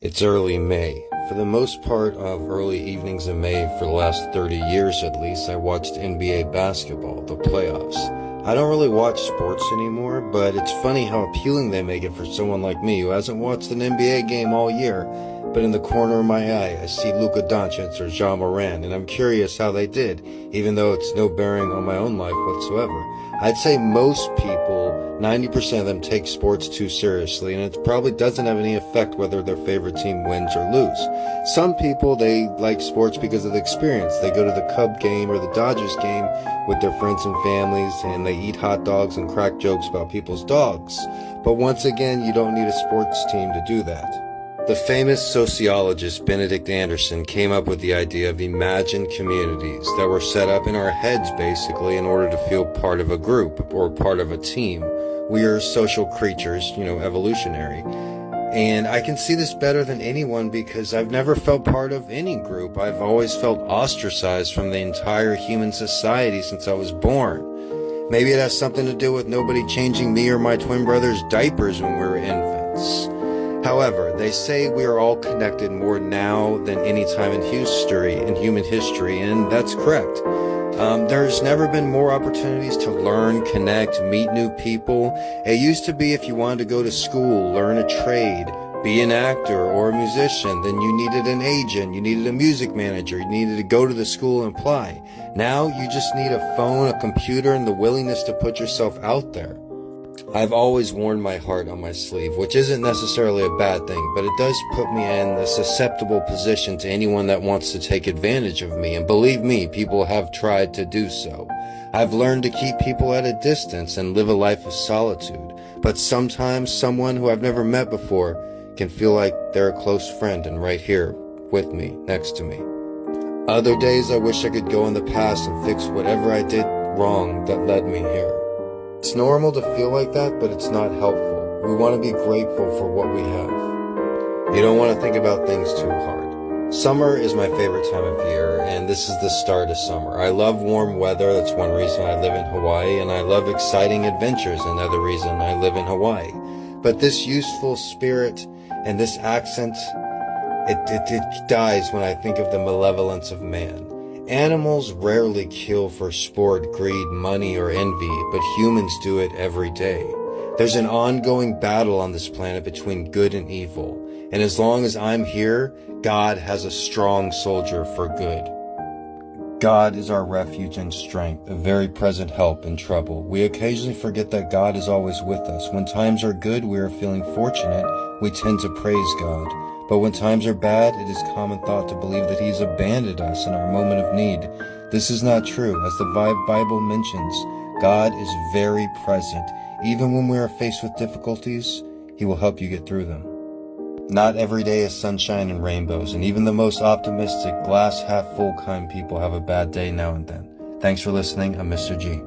It's early May. For the most part of early evenings in May, for the last 30 years at least, I watched NBA basketball, the playoffs. I don't really watch sports anymore, but it's funny how appealing they make it for someone like me who hasn't watched an NBA game all year. But in the corner of my eye, I see Luka Doncic or Ja Morant, and I'm curious how they did, even though it's no bearing on my own life whatsoever. I'd say most people, 90% of them, take sports too seriously, and it probably doesn't have any effect whether their favorite team wins or lose. Some people, they like sports because of the experience. They go to the Cub game or the Dodgers game with their friends and families, and they eat hot dogs and crack jokes about people's dogs. But once again, you don't need a sports team to do that. The famous sociologist Benedict Anderson came up with the idea of imagined communities that were set up in our heads basically in order to feel part of a group or part of a team. We are social creatures, evolutionary. And I can see this better than anyone because I've never felt part of any group. I've always felt ostracized from the entire human society since I was born. Maybe it has something to do with nobody changing me or my twin brother's diapers when we were infants. However, they say we are all connected more now than any time in human history, and that's correct. There's never been more opportunities to learn, connect, meet new people. It used to be if you wanted to go to school, learn a trade, be an actor or a musician, then you needed an agent, you needed a music manager, you needed to go to the school and apply. Now you just need a phone, a computer, and the willingness to put yourself out there. I've always worn my heart on my sleeve, which isn't necessarily a bad thing, but it does put me in a susceptible position to anyone that wants to take advantage of me, and believe me, people have tried to do so. I've learned to keep people at a distance and live a life of solitude, but sometimes someone who I've never met before can feel like they're a close friend and right here with me, next to me. Other days I wish I could go in the past and fix whatever I did wrong that led me here. It's normal to feel like that, but it's not helpful. We want to be grateful for what we have. You don't want to think about things too hard. Summer is my favorite time of year, and this is the start of summer. I love warm weather. That's one reason I live in Hawaii, and I love exciting adventures, another reason I live in Hawaii. But this youthful spirit and this accent, it dies when I think of the malevolence of man. Animals rarely kill for sport, greed, money, or envy, but humans do it every day. There's an ongoing battle on this planet between good and evil, and as long as I'm here, God has a strong soldier for good. God is our refuge and strength, a very present help in trouble. We occasionally forget that God is always with us. When times are good, we are feeling fortunate, we tend to praise God. But when times are bad, it is common thought to believe that He's abandoned us in our moment of need. This is not true. As the Bible mentions, God is very present. Even when we are faced with difficulties, He will help you get through them. Not every day is sunshine and rainbows, and even the most optimistic, glass half full kind people have a bad day now and then. Thanks for listening. I'm Mr. G.